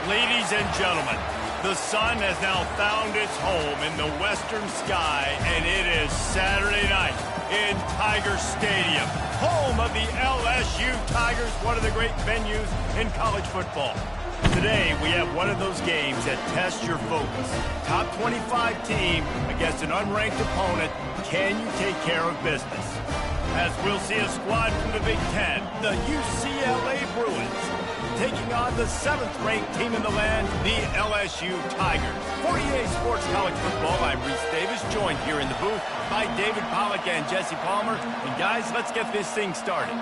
Ladies and gentlemen, the sun has now found its home in the western sky, and it is Saturday night in Tiger Stadium, home of the LSU Tigers, one of the great venues in college football. Today, we have one of those games that tests your focus. Top 25 team against an unranked opponent. Can you take care of business? As we'll see a squad from the Big Ten, the UCLA Bruins, taking on the 7th-ranked team in the land, the LSU Tigers. For EA Sports College Football, I'm Reese Davis, joined here in the booth by David Pollack and Jesse Palmer. And guys, let's get this thing started.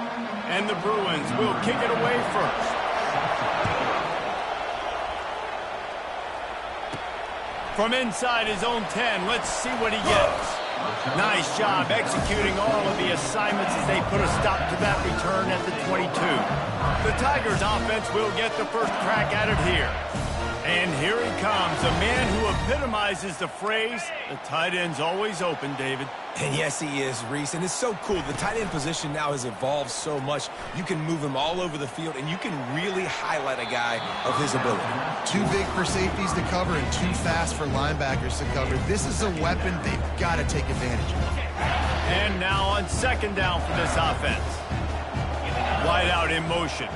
And the Bruins will kick it away first. From inside his own 10, let's see what he gets. Nice job executing all of the assignments as they put a stop to that return at the 22. The Tigers offense will get the first crack at it here. And here he comes, a man who epitomizes the phrase, the tight end's always open, David. And yes, he is, Reese. And it's so cool. The tight end position now has evolved so much. You can move him all over the field, and you can really highlight a guy of his ability. Too big for safeties to cover and too fast for linebackers to cover. This is a weapon they've got to take advantage of. And now on second down for this offense. Wide out in motion.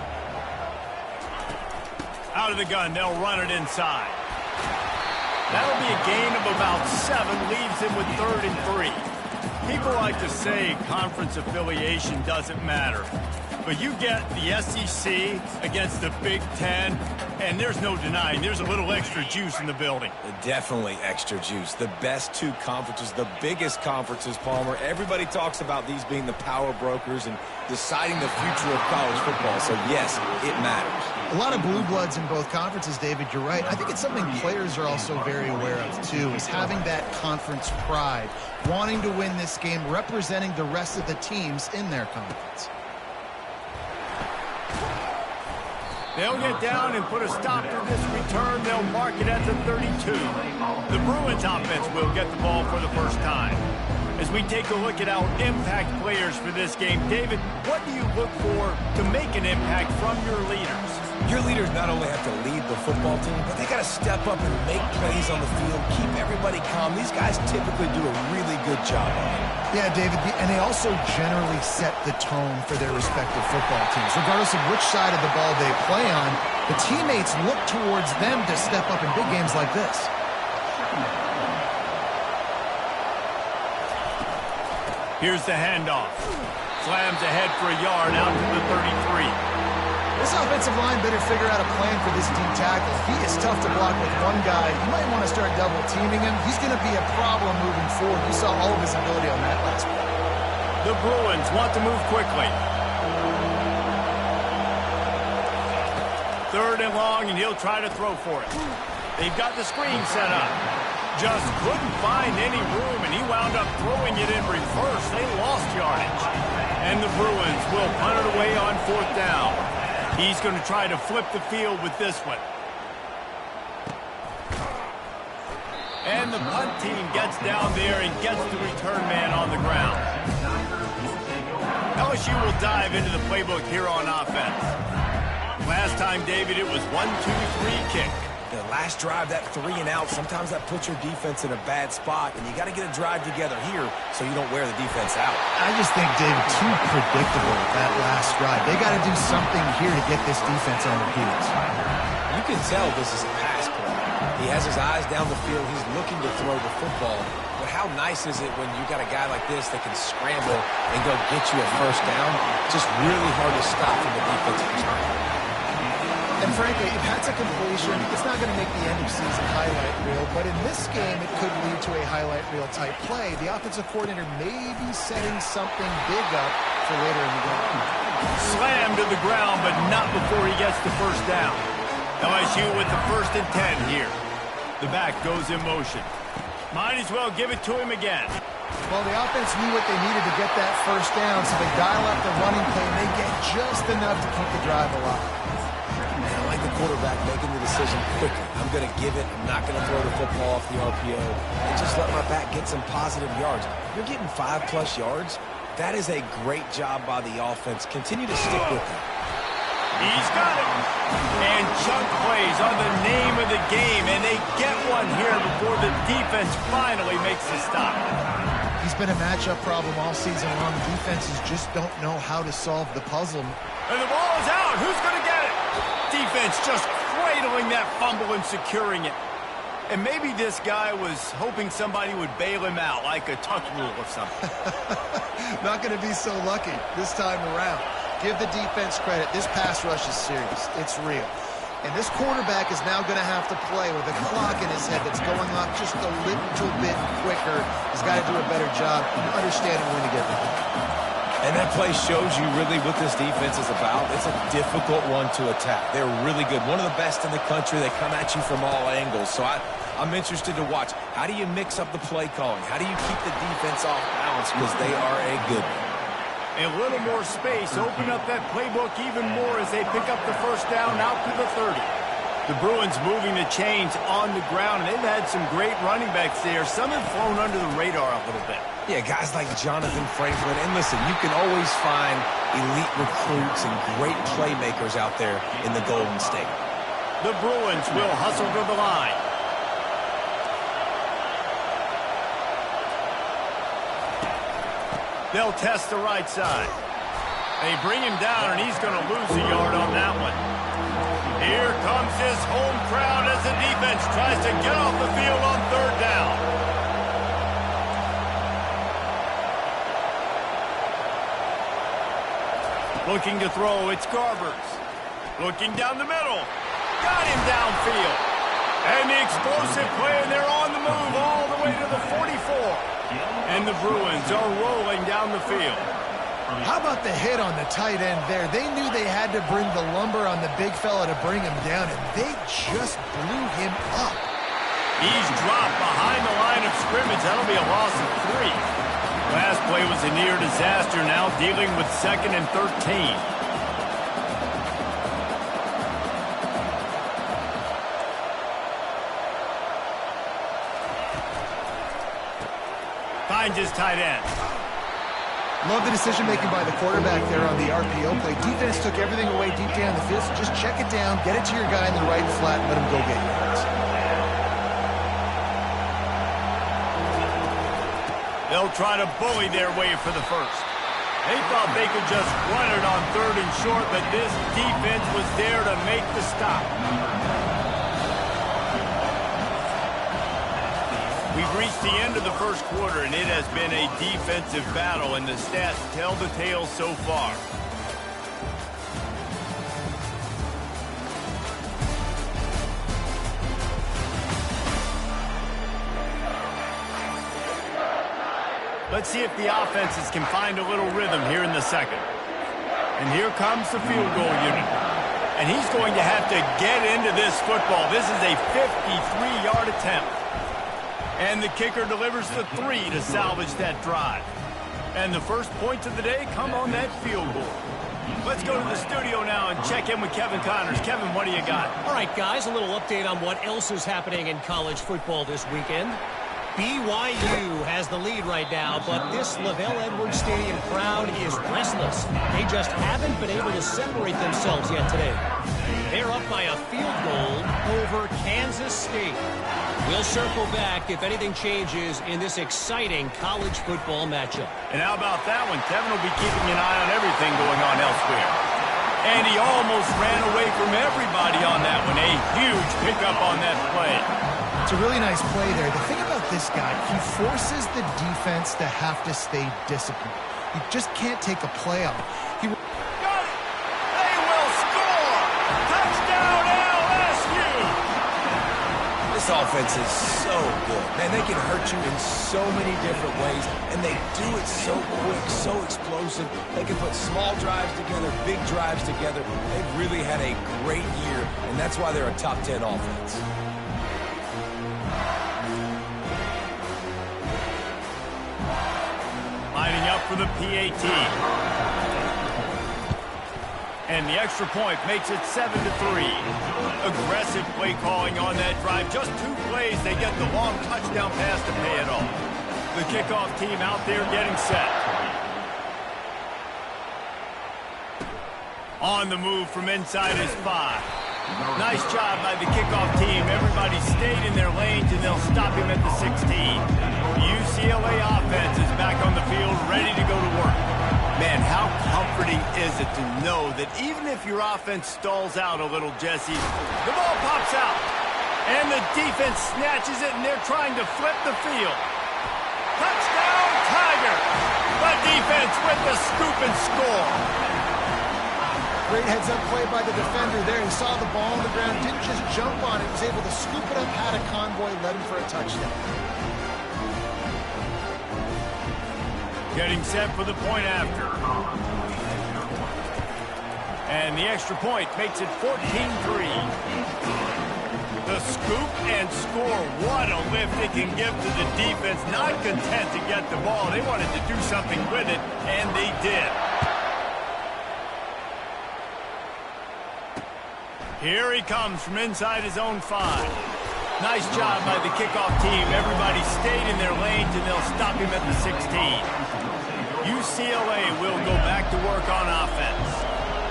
Out of the gun, they'll run it inside. That'll be a gain of about 7, leaves him with 3rd and 3. People like to say conference affiliation doesn't matter. But you get the SEC against the Big Ten, and there's no denying there's a little extra juice in the building. Definitely extra juice. The best 2 conferences, the biggest conferences, Palmer. Everybody talks about these being the power brokers and deciding the future of college football. So, yes, it matters. A lot of blue bloods in both conferences, David, you're right. I think it's something players are also very aware of, too, is having that conference pride, wanting to win this game, representing the rest of the teams in their conference. They'll get down and put a stop to this return. They'll mark it at the 32. The Bruins offense will get the ball for the first time. As we take a look at our impact players for this game, David, what do you look for to make an impact from your leaders? Your leaders not only have to lead the football team, but they got to step up and make plays on the field, keep everybody calm. These guys typically do a really good job on it. Yeah, David, and they also generally set the tone for their respective football teams. Regardless of which side of the ball they play on, the teammates look towards them to step up in big games like this. Here's the handoff. Slams ahead for a yard out to the 33. This offensive line better figure out a plan for this D tackle. He is tough to block with one guy. You might want to start double teaming him. He's going to be a problem moving forward. You saw all of his ability on that last play. The Bruins want to move quickly. 3rd and long, and he'll try to throw for it. They've got the screen set up. Just couldn't find any room, and he wound up throwing it in reverse. They lost yardage. And the Bruins will punt it away on 4th down. He's going to try to flip the field with this one. And the punt team gets down there and gets the return man on the ground. LSU will dive into the playbook here on offense. Last time, David, it was 1-2-3 kick. The last drive, that 3 and out, sometimes that puts your defense in a bad spot, and you got to get a drive together here so you don't wear the defense out. I just think, David, too predictable with that last drive. They got to do something here to get this defense on their heels. You can tell this is a pass play. He has his eyes down the field. He's looking to throw the football. But how nice is it when you got a guy like this that can scramble and go get you a first down? Just really hard to stop from the defensive perspective. And frankly, if that's a completion, it's not going to make the end of season highlight reel. But in this game, it could lead to a highlight reel type play. The offensive coordinator may be setting something big up for later in the game. Slammed to the ground, but not before he gets the first down. LSU with the 1st and 10 here. The back goes in motion. Might as well give it to him again. Well, the offense knew what they needed to get that first down, so they dial up the running play, and they get just enough to keep the drive alive. I like the quarterback making the decision quickly. I'm going to give it. I'm not going to throw the football off the RPO and just let my back get some positive yards. You're getting 5+ yards. That is a great job by the offense. Continue to stick with it. He's got it. And chunk plays on the name of the game, and they get one here before the defense finally makes the stop. He's been a matchup problem all season long. Defenses just don't know how to solve the puzzle. And the ball is out. Who's going to get it? Defense just cradling that fumble and securing it. And maybe this guy was hoping somebody would bail him out, like a tuck rule or something. Not going to be so lucky this time around. Give the defense credit. This pass rush is serious. It's real. And this quarterback is now going to have to play with a clock in his head that's going off just a little bit quicker. He's got to do a better job understanding when to get there. And that play shows you really what this defense is about. It's a difficult one to attack. They're really good. One of the best in the country. They come at you from all angles. So I'm interested to watch. How do you mix up the play calling? How do you keep the defense off balance? Because they are a good one. A little more space. Open up that playbook even more as they pick up the first down out to the 30. The Bruins moving the chains on the ground, and they've had some great running backs there. Some have flown under the radar a little bit. Yeah, guys like Jonathan Franklin. And listen, you can always find elite recruits and great playmakers out there in the Golden State. The Bruins will hustle to the line. They'll test the right side. They bring him down, and he's going to lose a yard on that one. Here comes his home crowd as the defense tries to get off the field on third down. Looking to throw, it's Garbers. Looking down the middle. Got him downfield. And the explosive play, and they're on the move all the way to the 44. And the Bruins are rolling down the field. How about the hit on the tight end there? They knew they had to bring the lumber on the big fella to bring him down, and they just blew him up. He's dropped behind the line of scrimmage. That'll be a loss of 3. Last play was a near disaster, now dealing with 2nd and 13. Finds his tight end. Love the decision-making by the quarterback there on the RPO play. Defense took everything away deep down the field, so just check it down, get it to your guy in the right flat, and let him go get yards. They'll try to bully their way for the first. They thought they could just run it on 3rd and short, but this defense was there to make the stop. We've reached the end of the first quarter, and it has been a defensive battle, and the stats tell the tale so far. Let's see if the offenses can find a little rhythm here in the second. And here comes the field goal unit. And he's going to have to get into this football. This is a 53-yard attempt. And the kicker delivers the 3 to salvage that drive. And the first points of the day come on that field goal. Let's go to the studio now and check in with Kevin Connors. Kevin, what do you got? All right, guys, a little update on what else is happening in college football this weekend. BYU has the lead right now, but this LaVell Edwards Stadium crowd is restless. They just haven't been able to separate themselves yet today. They're up by a field goal over Kansas State. We'll circle back if anything changes in this exciting college football matchup. And how about that one? Kevin will be keeping an eye on everything going on elsewhere. And he almost ran away from everybody on that one. A huge pickup on that play. It's a really nice play there. The thing about this guy, he forces the defense to have to stay disciplined. You just can't take a play off. Got it! They will score! Touchdown LSU! This offense is so good. Man, they can hurt you in so many different ways, and they do it so quick, so explosive. They can put small drives together, big drives together. They've really had a great year, and that's why they're a top 10 offense. Lining up for the PAT. And the extra point makes it 7-3. Aggressive play calling on that drive. Just 2 plays, they get the long touchdown pass to pay it off. The kickoff team out there getting set. On the move from inside his 5. Nice job by the kickoff team. Everybody stayed in their lanes, and they'll stop him at the 16. UCLA offense is back on the field, ready to go to work. Man, how comforting is it to know that even if your offense stalls out a little, Jesse, the ball pops out, and the defense snatches it, and they're trying to flip the field. Touchdown, Tiger! The defense with the scoop and score. Great heads-up play by the defender there. He saw the ball on the ground, didn't just jump on it, was able to scoop it up, had a convoy, led him for a touchdown. Getting set for the point after. And the extra point makes it 14-3. The scoop and score. What a lift it can give to the defense. Not content to get the ball. They wanted to do something with it, and they did. Here he comes from inside his own 5. Nice job by the kickoff team. Everybody stayed in their lanes, and they'll stop him at the 16. UCLA will go back to work on offense.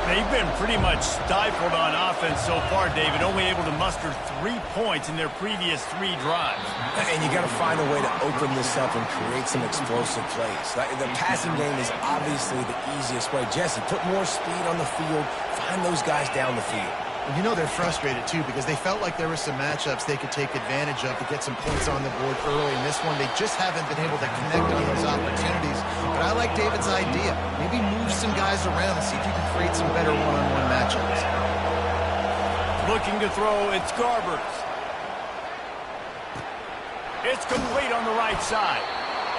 They've been pretty much stifled on offense so far, David, only able to muster 3 points in their previous 3 drives. And you got to find a way to open this up and create some explosive plays. The passing game is obviously the easiest way. Jesse, put more speed on the field, find those guys down the field. You know they're frustrated, too, because they felt like there were some matchups they could take advantage of to get some points on the board early. In this one, they just haven't been able to connect on those opportunities. But I like David's idea. Maybe move some guys around and see if you can create some better one-on-one matchups. Looking to throw, it's Garbers. It's complete on the right side.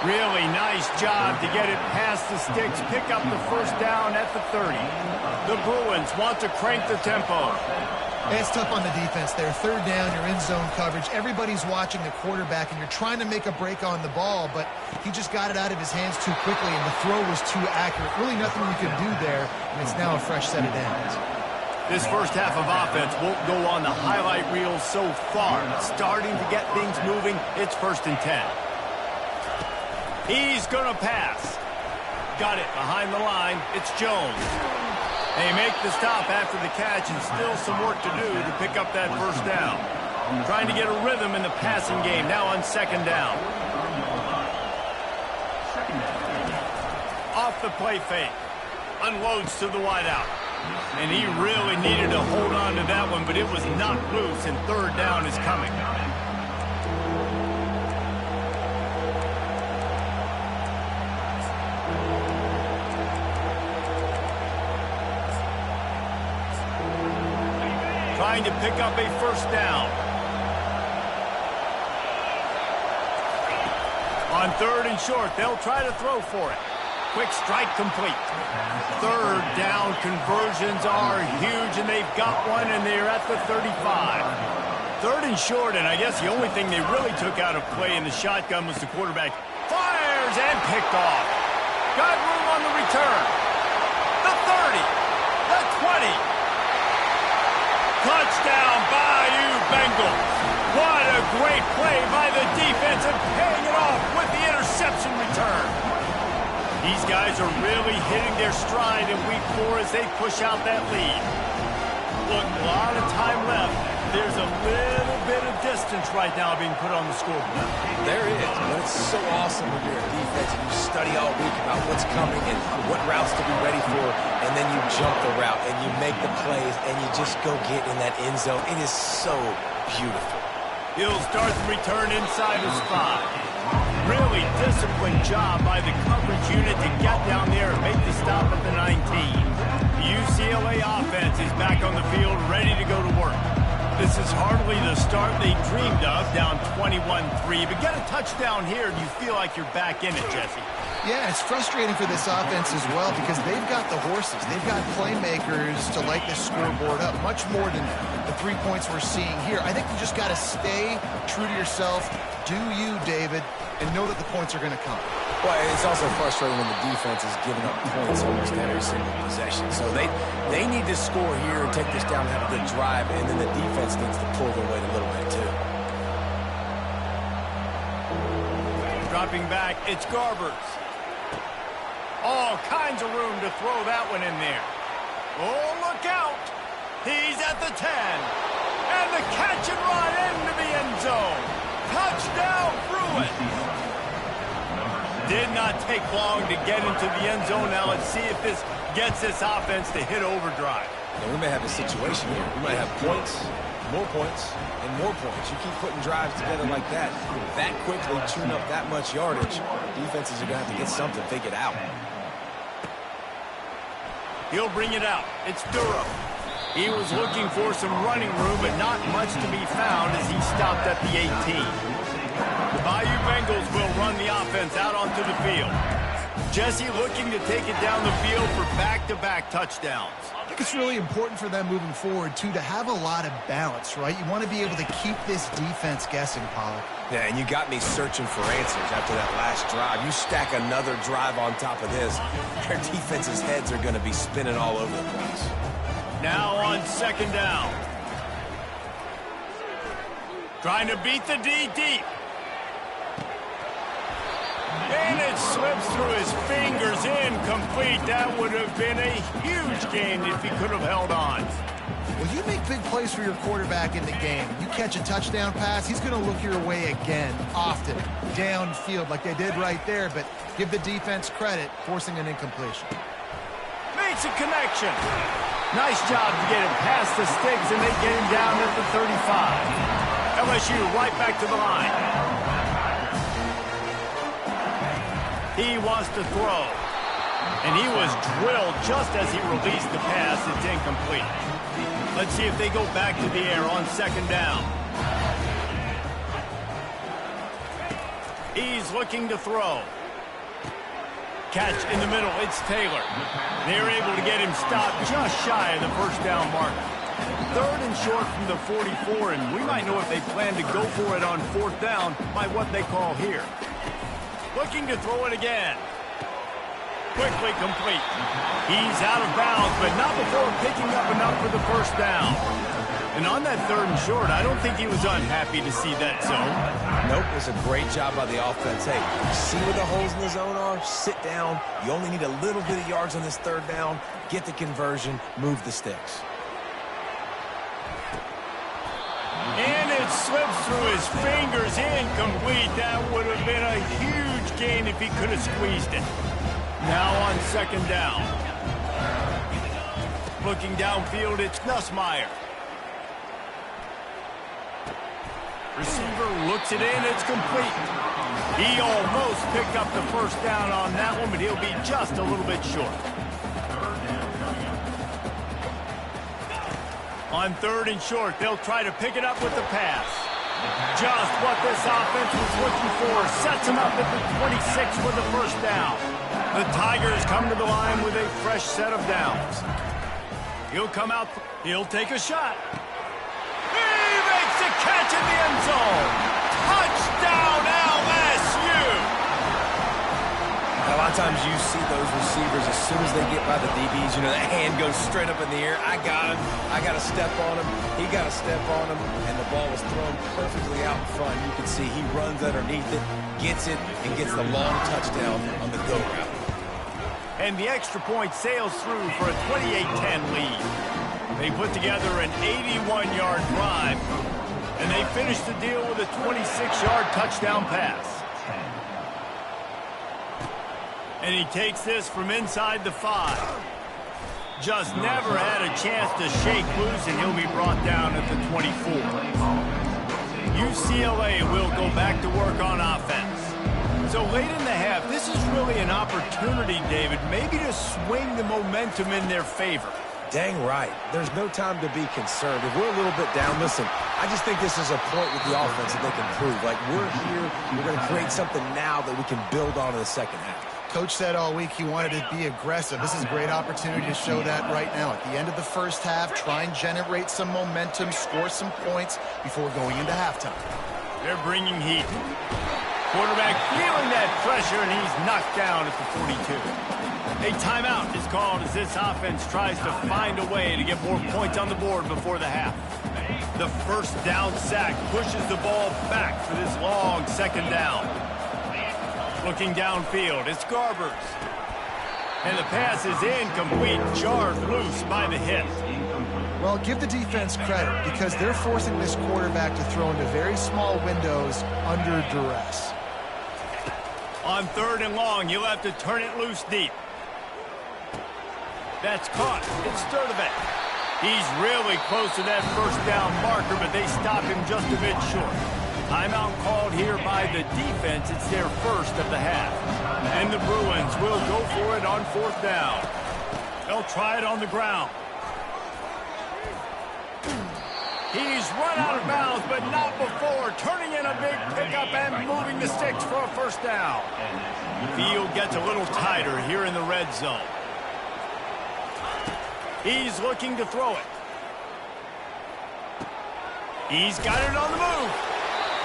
Really nice job to get it past the sticks, pick up the first down at the 30. The Bruins want to crank the tempo. It's tough on the defense there. Third down, you're in zone coverage. Everybody's watching the quarterback, and you're trying to make a break on the ball, but he just got it out of his hands too quickly, and the throw was too accurate. Really nothing you can do there, and it's now a fresh set of downs. This first half of offense won't go on the highlight reel so far. Starting to get things moving, it's 1st and 10. He's going to pass. Got it behind the line. It's Jones. They make the stop after the catch, and still some work to do to pick up that first down. Trying to get a rhythm in the passing game, now on 2nd down. Off the play fake. Unloads to the wideout. And he really needed to hold on to that one, but it was knocked loose, and 3rd down is coming. Trying to pick up a first down. On 3rd and short, they'll try to throw for it. Quick strike complete. 3rd down conversions are huge, and they've got one, and they're at the 35. 3rd and short, and I guess the only thing they really took out of play in the shotgun was the quarterback. Fires and picked off. Got room on the return. The 30. The 20. Touchdown, Bayou Bengals. What a great play by the defense and paying it off with the interception return. These guys are really hitting their stride in week 4 as they push out that lead. Look, a lot of time left. There's a little bit of distance right now being put on the scoreboard. There is, but it's so awesome when you're a defense and you study all week about what's coming and what routes to be ready for, and then you jump the route and you make the plays and you just go get in that end zone. It is so beautiful. He'll start the return inside his 5. Really disciplined job by the coverage unit to get down there and make the stop at the 19. The UCLA offense is back on the field, ready to go to work. This is hardly the start they dreamed of, down 21-3. But get a touchdown here, and you feel like you're back in it, Jesse. Yeah, it's frustrating for this offense as well because they've got the horses. They've got playmakers to light this scoreboard up, much more than the 3 points we're seeing here. I think you just got to stay true to yourself, do you, David, and know that the points are going to come. Well, it's also frustrating when the defense is giving up points almost every single possession. So they need to score here and take this down and have a good drive, and then the defense needs to pull their weight a little bit too. Dropping back, it's Garbers. All kinds of room to throw that one in there. Oh, look out. He's at the 10. And the catch and run into the end zone. Touchdown, Bruins. Did not take long to get into the end zone. Now let's see if this gets this offense to hit overdrive. And we may have a situation here. We might have points, and more points. You keep putting drives together like that quickly, tune up that much yardage, defenses are going to have to get something figured out. He'll bring it out. It's Durham. He was looking for some running room, but not much to be found as he stopped at the 18. The Bayou Bengals will run the offense out onto the field. Jesse looking to take it down the field for back-to-back touchdowns. I think it's really important for them moving forward, too, to have a lot of balance, right? You want to be able to keep this defense guessing, Pollak. Yeah, and you got me searching for answers after that last drive. You stack another drive on top of this, their defense's heads are going to be spinning all over the place. Now on second down. Trying to beat the D deep. And it slips through his fingers, incomplete. That would have been a huge gain if he could have held on. Well, you make big plays for your quarterback in the game. You catch a touchdown pass, he's going to look your way again, often, downfield like they did right there, but give the defense credit, forcing an incompletion. Makes a connection. Nice job to get him past the sticks, and they get him down at the 35. LSU right back to the line. He wants to throw. And he was drilled just as he released the pass. It's incomplete. Let's see if they go back to the air on second down. He's looking to throw. Catch in the middle. It's Taylor. They're able to get him stopped just shy of the first down mark. Third and short from the 44, and we might know if they plan to go for it on fourth down by what they call here. Looking to throw it again. Quickly complete. He's out of bounds, but not before picking up enough for the first down. And on that third and short, I don't think he was unhappy to see that zone. Nope, it's a great job by the offense. Hey, see where the holes in the zone are? Sit down. You only need a little bit of yards on this third down. Get the conversion. Move the sticks. And it slips through his fingers, incomplete. That would have been a huge gain if he could have squeezed it. Now on second down. Looking downfield, it's Nussmeier. Receiver looks it in, it's complete. He almost picked up the first down on that one, but he'll be just a little bit short. On third and short, they'll try to pick it up with the pass. Just what this offense was looking for. Sets him up at the 26 for the first down. The Tigers come to the line with a fresh set of downs. He'll come out. He'll take a shot. He makes a catch in the end zone. Touchdown, LSU. A lot of times you see those receivers, as soon as they get by the DBs, you know, that hand goes straight up in the air. I got him. I got to step on him. He got to step on him. And the ball was thrown perfectly out in front. You can see he runs underneath it, gets it, and gets the long touchdown on the go route. And the extra point sails through for a 28-10 lead. They put together an 81-yard drive, and they finish the deal with a 26-yard touchdown pass. And he takes this from inside the 5. Just never had a chance to shake loose, and he'll be brought down at the 24. UCLA will go back to work on offense. So late in the half, this is really an opportunity, David, maybe to swing the momentum in their favor. Dang right. There's no time to be concerned. If we're a little bit down, listen, I just think this is a point with the offense that they can prove. Like, we're here, we're going to create something now that we can build on in the second half. Coach said all week he wanted to be aggressive. This is a great opportunity to show that right now. At the end of the first half, try and generate some momentum, score some points before going into halftime. They're bringing heat. Quarterback feeling that pressure, and he's knocked down at the 42. A timeout is called as this offense tries to find a way to get more points on the board before the half. The first down sack pushes the ball back for this long second down. Looking downfield, it's Garbers. And the pass is incomplete, jarred loose by the hit. Well, give the defense credit because they're forcing this quarterback to throw into very small windows under duress. On 3rd and long, you'll have to turn it loose deep. That's caught. It's Sturdivant. He's really close to that first down marker, but they stop him just a bit short. Timeout called here by the defense. It's their first of the half. And the Bruins will go for it on 4th down. They'll try it on the ground. He's run out of bounds, but not before. Turning in a big pickup and moving the sticks for a first down. Field gets a little tighter here in the red zone. He's looking to throw it. He's got it on the move.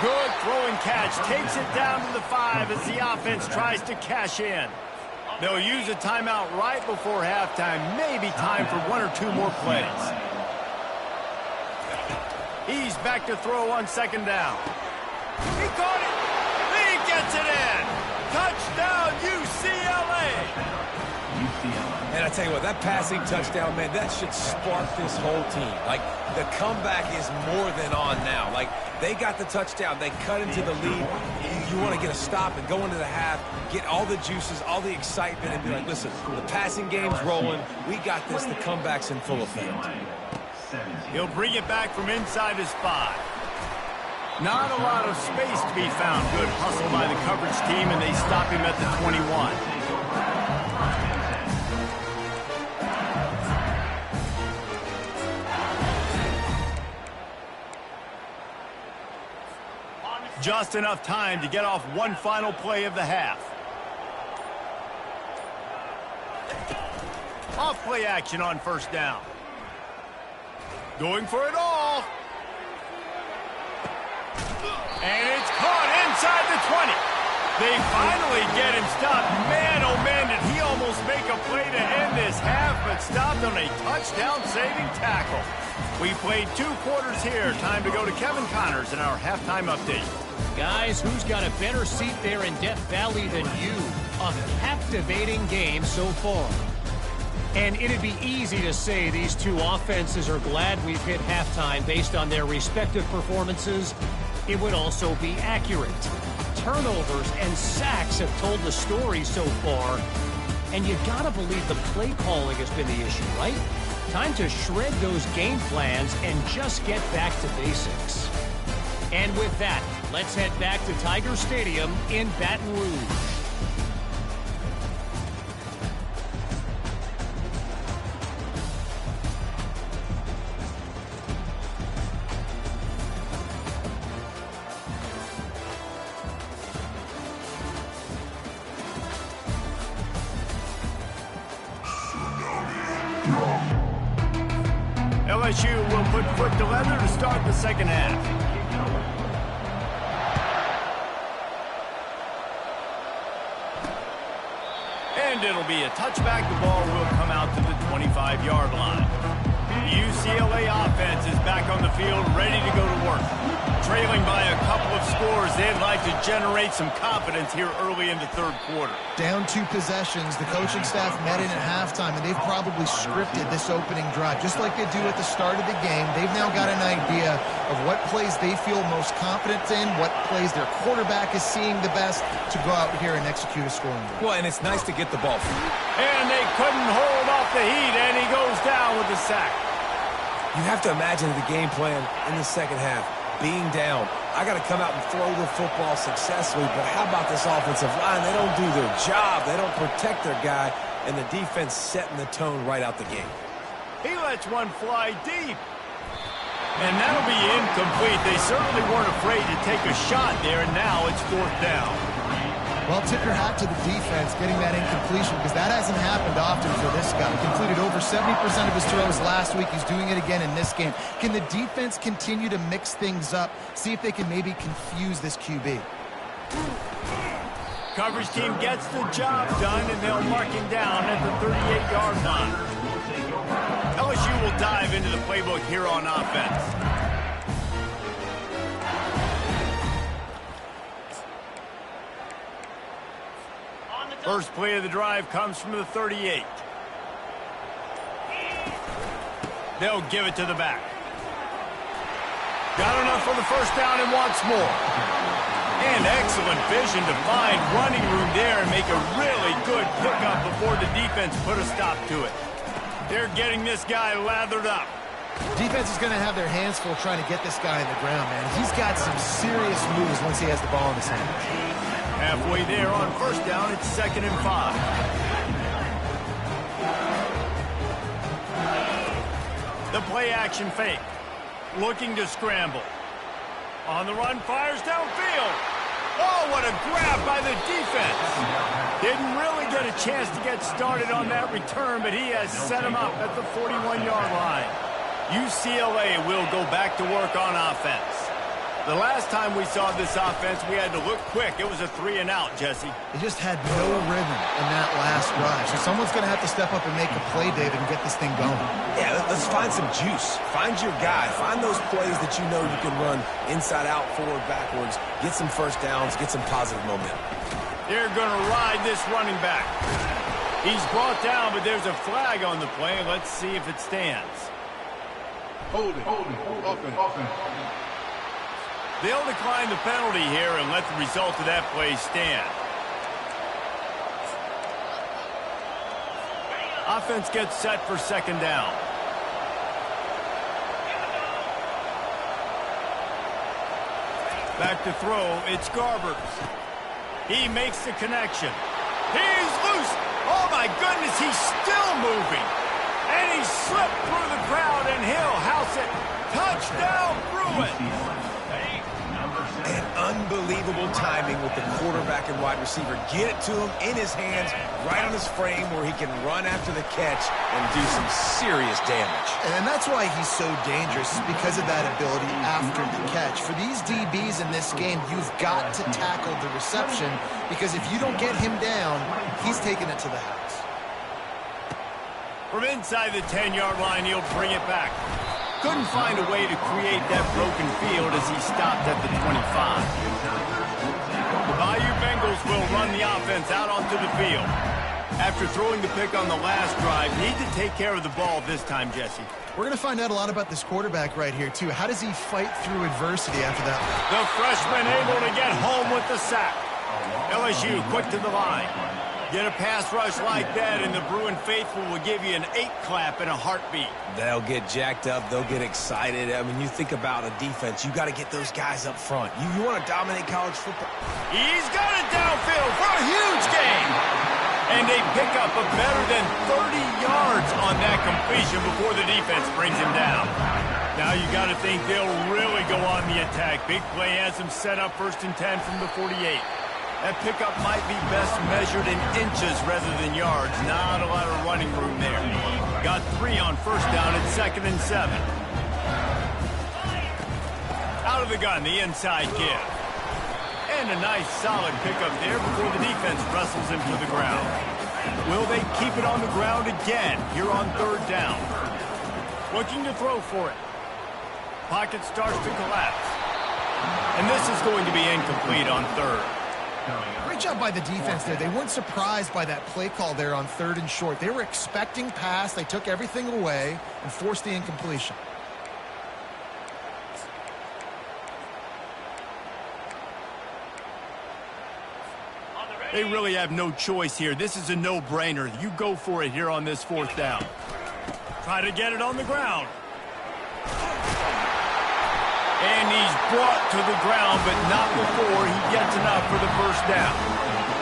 Good throw and catch. Takes it down to the 5 as the offense tries to cash in. They'll use a timeout right before halftime. Maybe time for 1 or 2 more plays. He's back to throw on 2nd down. He caught it. He gets it in. Touchdown, UCLA. And I tell you what, that passing touchdown, man, that should spark this whole team. Like, the comeback is more than on now. Like, they got the touchdown. They cut into the lead. You want to get a stop and go into the half, get all the juices, all the excitement, and be like, listen, the passing game's rolling. We got this. The comeback's in full effect. He'll bring it back from inside his 5. Not a lot of space to be found. Good hustle by the coverage team, and they stop him at the 21. Just enough time to get off one final play of the half. Off play action on 1st down. Going for it all. And it's caught inside the 20. They finally get him stopped. Man, oh man, did he almost make a play to end this half, but stopped on a touchdown-saving tackle. We played 2 quarters here. Time to go to Kevin Connors in our halftime update. Guys, who's got a better seat there in Death Valley than you? A captivating game so far. And it'd be easy to say these 2 offenses are glad we've hit halftime based on their respective performances. It would also be accurate. Turnovers and sacks have told the story so far. And you gotta believe the play calling has been the issue, right? Time to shred those game plans and just get back to basics. And with that, let's head back to Tiger Stadium in Baton Rouge. LSU will put foot to leather to start the 2nd half. And it'll be a touchback. The ball will come out to the 25-yard line. The UCLA offense is back on the field, ready to go to work. Trailing by a couple of scores, they'd like to generate some confidence here early in the 3rd quarter. Down 2 possessions, the coaching staff met in at halftime, and they've probably scripted this opening drive. Just like they do at the start of the game, they've now got an idea of what plays they feel most confident in, what plays their quarterback is seeing the best to go out here and execute a scoring drive. Well, and it's nice to get the ball free. And they couldn't hold off the heat, and he goes down with the sack. You have to imagine the game plan in the 2nd half. Being down, I got to come out and throw the football successfully, but how about this offensive line? They don't do their job. They don't protect their guy, and the defense setting the tone right out the gate. He lets one fly deep. And that'll be incomplete. They certainly weren't afraid to take a shot there, and now it's 4th down. Well, tip your hat to the defense getting that incompletion because that hasn't happened often for this guy. He completed over 70% of his throws last week. He's doing it again in this game. Can the defense continue to mix things up, see if they can maybe confuse this QB? Coverage team gets the job done, and they'll mark him down at the 38-yard line. LSU will dive into the playbook here on offense. First play of the drive comes from the 38. They'll give it to the back. Got enough for the first down and wants more. And excellent vision to find running room there and make a really good pickup before the defense put a stop to it. They're getting this guy lathered up. Defense is going to have their hands full trying to get this guy in the ground, man. He's got some serious moves once he has the ball in his hands. Halfway there on first down, it's 2nd and 5. The play action fake. Looking to scramble. On the run, fires downfield. Oh, what a grab by the defense. Didn't really get a chance to get started on that return, but he has set him up at the 41-yard line. UCLA will go back to work on offense. The last time we saw this offense, we had to look quick. It was a 3-and-out, Jesse. They just had no rhythm in that last drive. So someone's going to have to step up and make a play, David, and get this thing going. Yeah, let's find some juice. Find your guy. Find those plays that you know you can run inside out, forward, backwards. Get some first downs. Get some positive momentum. They're going to ride this running back. He's brought down, but there's a flag on the play. Let's see if it stands. Hold it. Offense. They'll decline the penalty here and let the result of that play stand. Offense gets set for 2nd down. Back to throw, it's Garbers. He makes the connection. He's loose. Oh my goodness, he's still moving. And he slipped through the crowd and he'll house it. Touchdown, Bruins. And unbelievable timing with the quarterback and wide receiver. Get it to him in his hands, right on his frame where he can run after the catch and do some serious damage. And that's why he's so dangerous, because of that ability after the catch. For these DBs in this game, you've got to tackle the reception, because if you don't get him down, he's taking it to the house. From inside the 10-yard line, he'll bring it back. Couldn't find a way to create that broken field as he stopped at the 25. The Bayou Bengals will run the offense out onto the field. After throwing the pick on the last drive, need to take care of the ball this time, Jesse. We're going to find out a lot about this quarterback right here, too. How does he fight through adversity after that? The freshman able to get home with the sack. LSU quick to the line. Get a pass rush like that, and the Bruin faithful will give you an 8-clap in a heartbeat. They'll get jacked up. They'll get excited. I mean, you think about a defense. You got to get those guys up front. You want to dominate college football. He's got it downfield for a huge gain. And they pick up a better than 30 yards on that completion before the defense brings him down. Now you got to think they'll really go on the attack. Big play has them set up 1st and 10 from the 48. That pickup might be best measured in inches rather than yards. Not a lot of running room there. Got 3 on first down at 2nd and 7. Out of the gun, the inside give. And a nice solid pickup there before the defense wrestles him to the ground. Will they keep it on the ground again here on 3rd down? Looking to throw for it. Pocket starts to collapse. And this is going to be incomplete on 3rd. Great job by the defense there. They weren't surprised by that play call there on 3rd and short. They were expecting pass. They took everything away and forced the incompletion. They really have no choice here. This is a no-brainer. You go for it here on this 4th down. Try to get it on the ground. And he's brought to the ground, but not before he gets enough for the first down.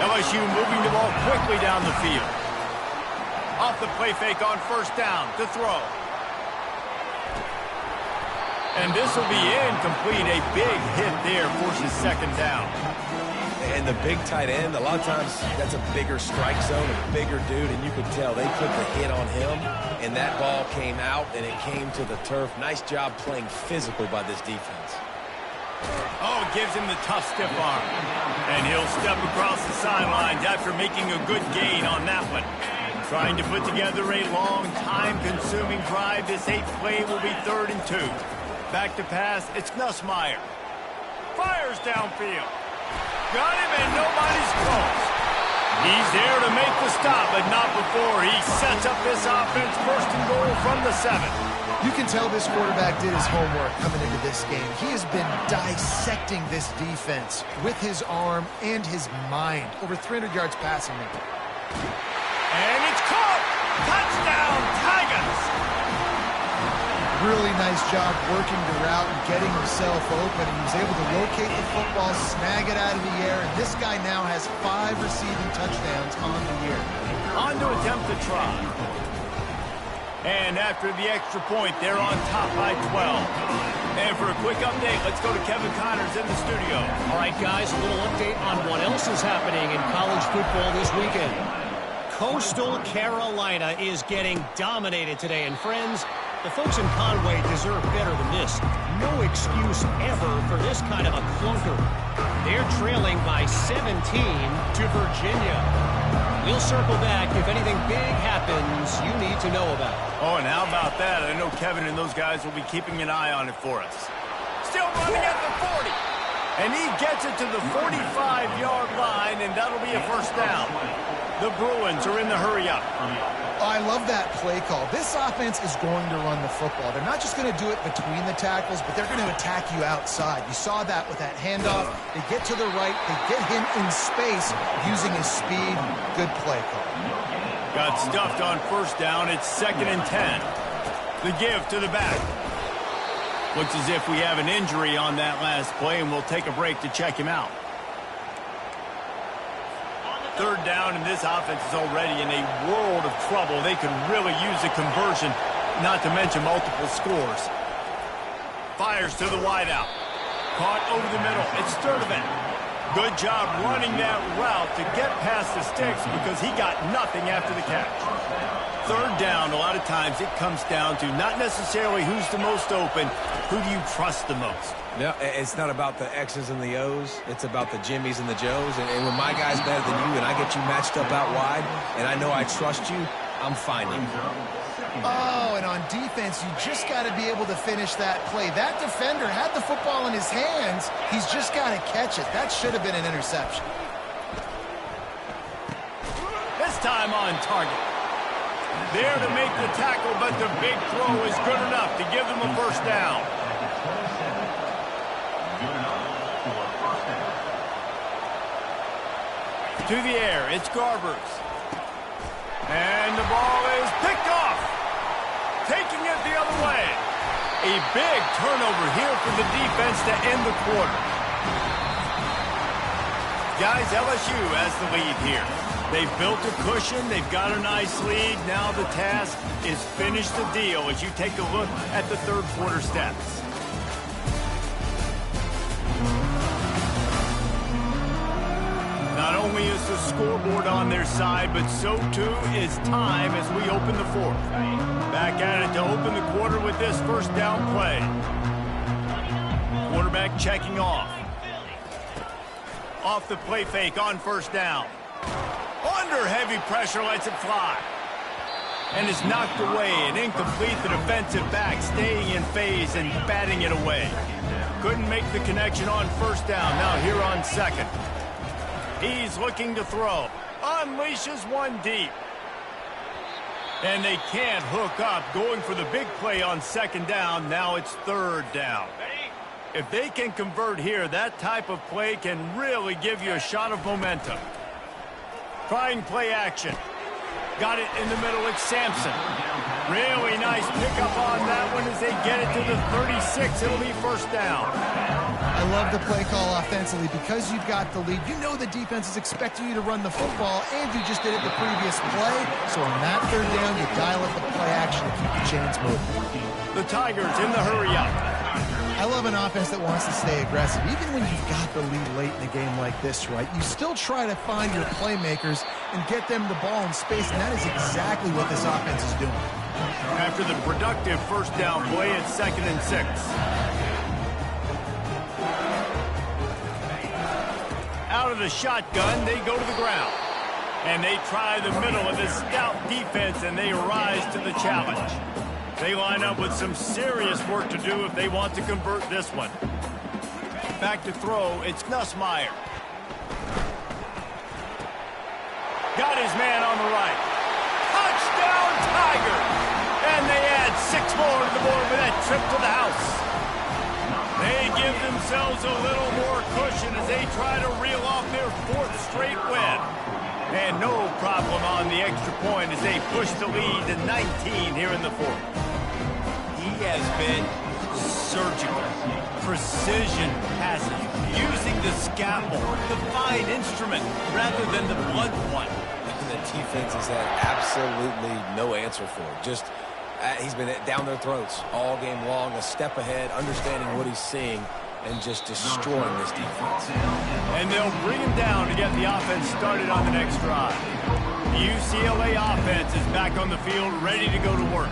LSU moving the ball quickly down the field. Off the play fake on first down to throw. And this will be incomplete. A big hit there forces 2nd down. And the big tight end, a lot of times that's a bigger strike zone, a bigger dude, and you could tell they put the hit on him, and that ball came out, and it came to the turf. Nice job playing physical by this defense. Oh, gives him the tough stiff arm. And he'll step across the sidelines after making a good gain on that one. Trying to put together a long, time-consuming drive. This 8th play will be 3rd and 2. Back to pass, it's Nussmeier. Fires downfield. Got him, and nobody's close. He's there to make the stop, but not before he sets up this offense first and goal from the 7. You can tell this quarterback did his homework coming into this game. He has been dissecting this defense with his arm and his mind. Over 300 yards passing now. And it's caught! Touchdown, Tigers! Really nice job working the route and getting himself open. He was able to locate the football, snag it out of the air, and this guy now has 5 receiving touchdowns on the year. On to attempt to try. And after the extra point, they're on top by 12. And for a quick update, let's go to Kevin Connors in the studio. All right, guys, a little update on what else is happening in college football this weekend. Coastal Carolina is getting dominated today, and friends, the folks in Conway deserve better than this. No excuse ever for this kind of a clunker. They're trailing by 17 to Virginia. We'll circle back if anything big happens you need to know about. Oh, and how about that? I know Kevin and those guys will be keeping an eye on it for us. Still running at the 40. And he gets it to the 45-yard line, and that'll be a first down. The Bruins are in the hurry-up. Oh, I love that play call. This offense is going to run the football. They're not just going to do it between the tackles, but they're going to attack you outside. You saw that with that handoff. They get to the right. They get him in space using his speed. Good play call. Got stuffed on first down. It's 2nd and 10. The give to the back. Looks as if we have an injury on that last play, and we'll take a break to check him out. 3rd down, and this offense is already in a world of trouble. They could really use a conversion, not to mention multiple scores. Fires to the wideout. Caught over the middle. It's Sturdivant. Good job running that route to get past the sticks because he got nothing after the catch. 3rd down, a lot of times it comes down to not necessarily who's the most open, who do you trust the most? No, it's not about the X's and the O's. It's about the Jimmies and the Joes. And when my guy's better than you and I get you matched up out wide and I know I trust you, I'm finding you. Oh, and on defense, you just got to be able to finish that play. That defender had the football in his hands. He's just got to catch it. That should have been an interception. This time on target. There to make the tackle, but the big throw is good enough to give them a first down. To the air, it's Garbers. And the ball is picked off. Taking it the other way. A big turnover here for the defense to end the quarter. Guys, LSU has the lead here. They've built a cushion. They've got a nice lead. Now the task is finish the deal as you take a look at the 3rd quarter stats. Not only is the scoreboard on their side, but so too is time as we open the 4th. Back at it to open the quarter with this first down play. Quarterback checking off. Off the play fake on first down. Under heavy pressure, lets it fly. And is knocked away and incomplete. The defensive back staying in phase and batting it away. Couldn't make the connection on first down. Now here on 2nd. He's looking to throw. Unleashes one deep. And they can't hook up. Going for the big play on 2nd down. Now it's 3rd down. If they can convert here, that type of play can really give you a shot of momentum. Trying play action. Got it in the middle. It's Sampson. Really nice pickup on that one as they get it to the 36. It'll be first down. I love the play call offensively because you've got the lead. You know the defense is expecting you to run the football, and you just did it the previous play. So on that 3rd down, you dial up the play action to keep the chains moving. The Tigers in the hurry-up. I love an offense that wants to stay aggressive. Even when you've got the lead late in a game like this, right, you still try to find your playmakers and get them the ball in space, and that is exactly what this offense is doing. After the productive first down play, it's 2nd and 6. Out of the shotgun, they go to the ground. And they try the middle of this stout defense, and they rise to the challenge. They line up with some serious work to do if they want to convert this one. Back to throw, it's Nussmeier. Got his man on the right. Touchdown, Tigers! And they add 6 more to the board with that trip to the house. They give themselves a little more cushion as they try to reel off their 4th straight win. And no problem on the extra point as they push the lead to 19 here in the 4th. He has been surgical, precision passing, using the scalpel, the fine instrument, rather than the blunt one. The defense has had absolutely no answer for it. Just he's been down their throats all game long, a step ahead, understanding what he's seeing, and just destroying this defense. And they'll bring him down to get the offense started on the next drive. The UCLA offense is back on the field, ready to go to work.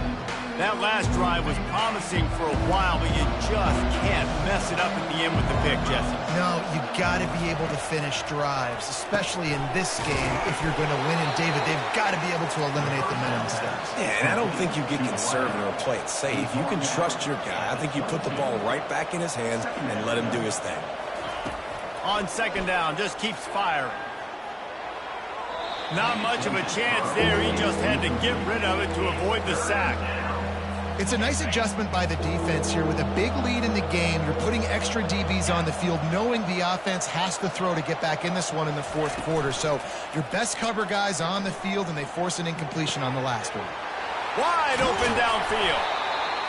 That last drive was promising for a while, but you just can't mess it up at the end with the pick, Jesse. No, you got to be able to finish drives, especially in this game if you're going to win. And, David, they've got to be able to eliminate the mental mistakes. Yeah, and I don't think you get conservative or play it safe. You can trust your guy. I think you put the ball right back in his hands and let him do his thing. On 2nd down, just keeps firing. Not much of a chance there. He just had to get rid of it to avoid the sack. It's a nice adjustment by the defense here. With a big lead in the game, you're putting extra DBs on the field, knowing the offense has to throw to get back in this one in the 4th quarter. So your best cover guys on the field, and they force an incompletion on the last one. Wide open downfield.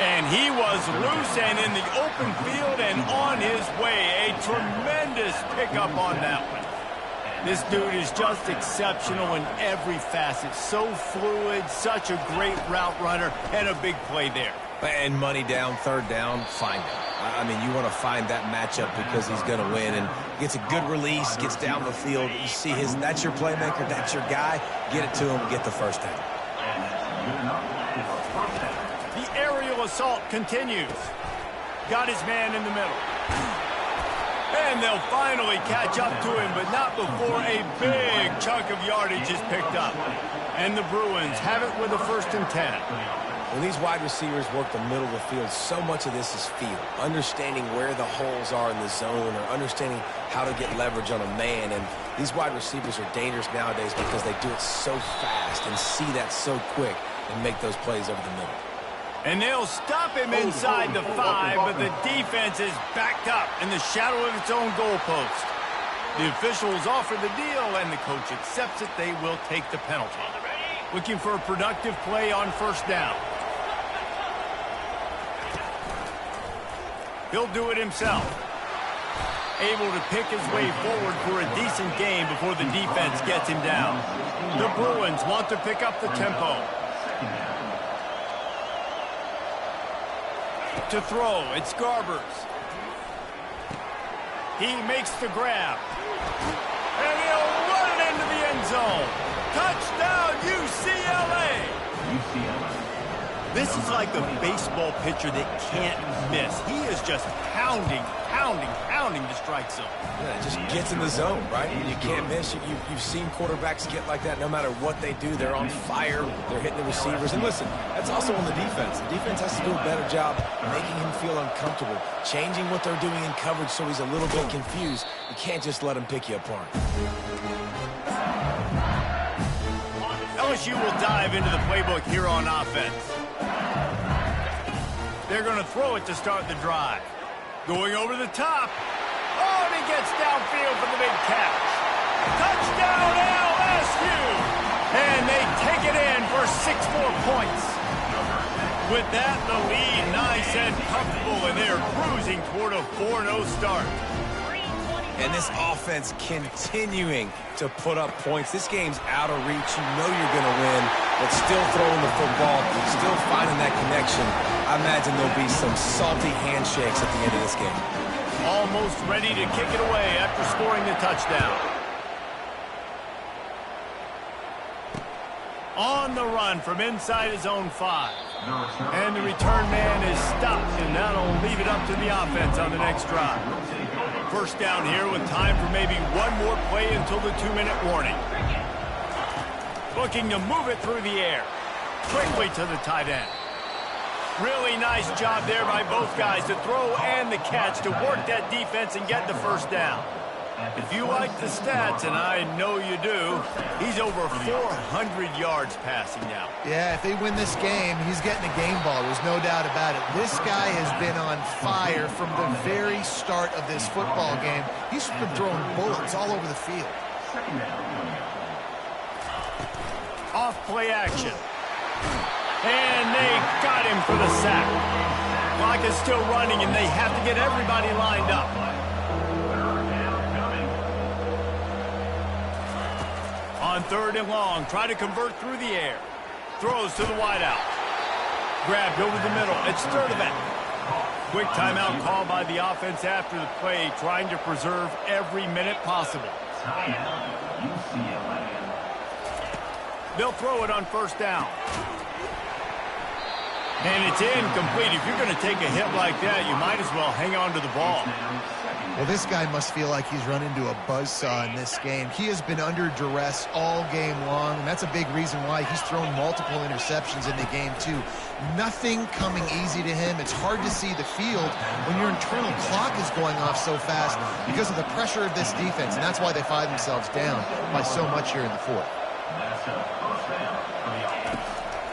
And he was loose and in the open field and on his way. A tremendous pickup on that one. This dude is just exceptional in every facet. So fluid, such a great route runner, and a big play there. And money down, 3rd down, find him. I mean, you want to find that matchup because he's going to win. And gets a good release, gets down the field. You see that's your playmaker, that's your guy. Get it to him, get the 1st down. The aerial assault continues. Got his man in the middle. And they'll finally catch up to him, but not before a big chunk of yardage is picked up. And the Bruins have it with a 1st and 10. When these wide receivers work the middle of the field, so much of this is feel. Understanding where the holes are in the zone, or understanding how to get leverage on a man. And these wide receivers are dangerous nowadays because they do it so fast and see that so quick and make those plays over the middle. And they'll stop him inside the 5, but the defense is backed up in the shadow of its own goalpost. The officials offer the deal, and the coach accepts it. They will take the penalty. Looking for a productive play on 1st down. He'll do it himself. Able to pick his way forward for a decent game before the defense gets him down. The Bruins want to pick up the tempo. To throw, it's Garbers. He makes the grab. And he'll run it into the end zone. Touchdown, UCLA! This is like a baseball pitcher that can't miss. He is just pounding the strike zone. Yeah, it just gets in the zone, right? You can't miss. You've seen quarterbacks get like that no matter what they do. They're on fire. They're hitting the receivers. And listen, that's also on the defense. The defense has to do a better job making him feel uncomfortable, changing what they're doing in coverage so he's a little bit confused. You can't just let him pick you apart. LSU will dive into the playbook here on offense. They're going to throw it to start the drive. Going over the top. Oh, and he gets downfield for the big catch. Touchdown, LSU! And they take it in for 6 more points. With that, the lead nice and comfortable, and they're cruising toward a 4-0 start. And this offense continuing to put up points. This game's out of reach. You know you're going to win, but still throwing the football, still finding that connection. I imagine there'll be some salty handshakes at the end of this game. Almost ready to kick it away after scoring the touchdown. On the run from inside his own 5. And the return man is stopped, and that'll leave it up to the offense on the next drive. 1st down here with time for maybe one more play until the 2-minute warning. Looking to move it through the air. Quickly to the tight end. Really nice job there by both guys to throw and the catch to work that defense and get the 1st down. If you like the stats, and I know you do, he's over 400 yards passing now. Yeah, if they win this game, he's getting a game ball. There's no doubt about it. This guy has been on fire from the very start of this football game. He's been throwing bullets all over the field. Off play action. And they got him for the sack. Clock is still running, and they have to get everybody lined up. On 3rd and long, try to convert through the air. Throws to the wideout. Grabbed over the middle. It's Sturdivant. Quick timeout call by the offense after the play, trying to preserve every minute possible. They'll throw it on 1st down. And it's incomplete. If you're going to take a hit like that, you might as well hang on to the ball. Well, this guy must feel like he's run into a buzzsaw in this game. He has been under duress all game long, and that's a big reason why he's thrown multiple interceptions in the game, too. Nothing coming easy to him. It's hard to see the field when your internal clock is going off so fast because of the pressure of this defense, and that's why they find themselves down by so much here in the 4th.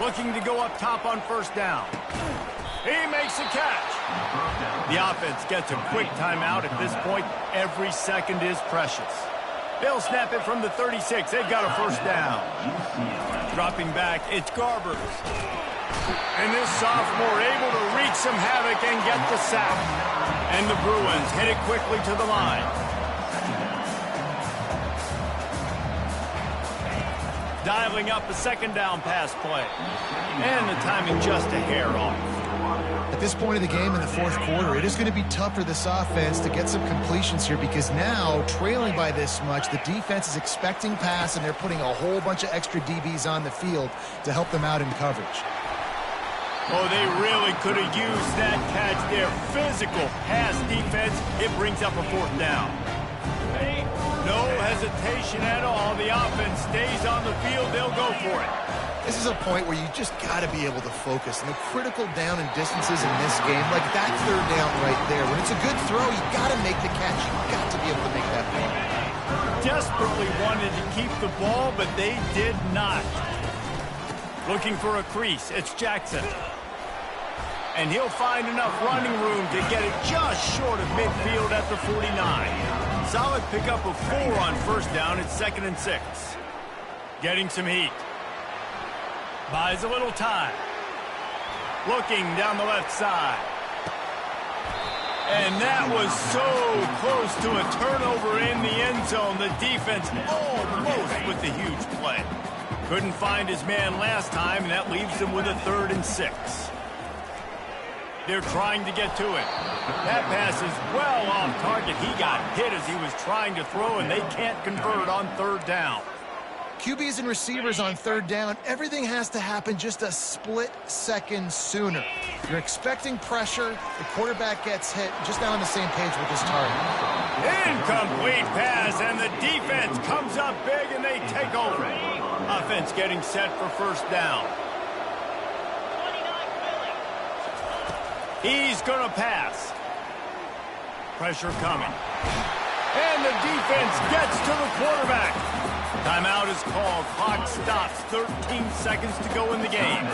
Looking to go up top on 1st down. He makes a catch. The offense gets a quick timeout. At this point, every second is precious. They'll snap it from the 36. They've got a 1st down. Dropping back, it's Garbers. And this sophomore able to wreak some havoc and get the sack. And the Bruins hit it quickly to the line. Dialing up a 2nd down pass play. And the timing just a hair off. At this point of the game in the 4th quarter, it is going to be tough for this offense to get some completions here because now, trailing by this much, the defense is expecting pass, and they're putting a whole bunch of extra DBs on the field to help them out in coverage. Oh, they really could have used that catch there. Physical pass defense. It brings up a 4th down. No hesitation at all. The offense stays on the field. They'll go for it. This is a point where you just got to be able to focus. And the critical down and distances in this game, like that 3rd down right there, when it's a good throw, you got to make the catch. You got to be able to make that play. Desperately wanted to keep the ball, but they did not. Looking for a crease. It's Jackson. And he'll find enough running room to get it just short of midfield at the 49. Solid pickup of 4 on 1st down. It's 2nd and 6. Getting some heat. Buys a little time. Looking down the left side. And that was so close to a turnover in the end zone. The defense almost with the huge play. Couldn't find his man last time, and that leaves him with a 3rd and 6. They're trying to get to it. That pass is well off target. He got hit as he was trying to throw, and they can't convert on 3rd down. QBs and receivers on 3rd down, everything has to happen just a split second sooner. You're expecting pressure, the quarterback gets hit, just not on the same page with his target. Incomplete pass, and the defense comes up big, and they take over. Offense getting set for 1st down. He's going to pass. Pressure coming. And the defense gets to the quarterback. Timeout is called. Clock stops. 13 seconds to go in the game.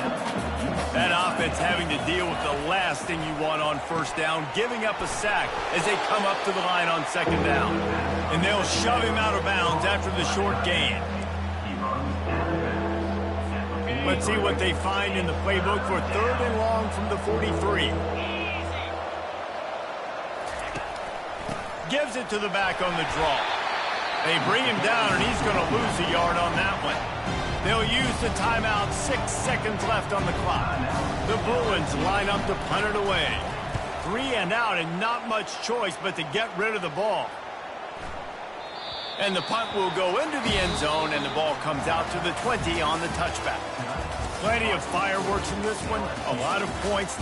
That offense having to deal with the last thing you want on 1st down, giving up a sack as they come up to the line on 2nd down. And they'll shove him out of bounds after the short gain. Let's see what they find in the playbook for 3rd and long from the 43. Gives it to the back on the draw. They bring him down, and he's going to lose a yard on that one. They'll use the timeout. 6 seconds left on the clock. The Bruins line up to punt it away. 3 and out, and not much choice but to get rid of the ball. And the punt will go into the end zone, and the ball comes out to the 20 on the touchback. Plenty of fireworks in this one. A lot of points.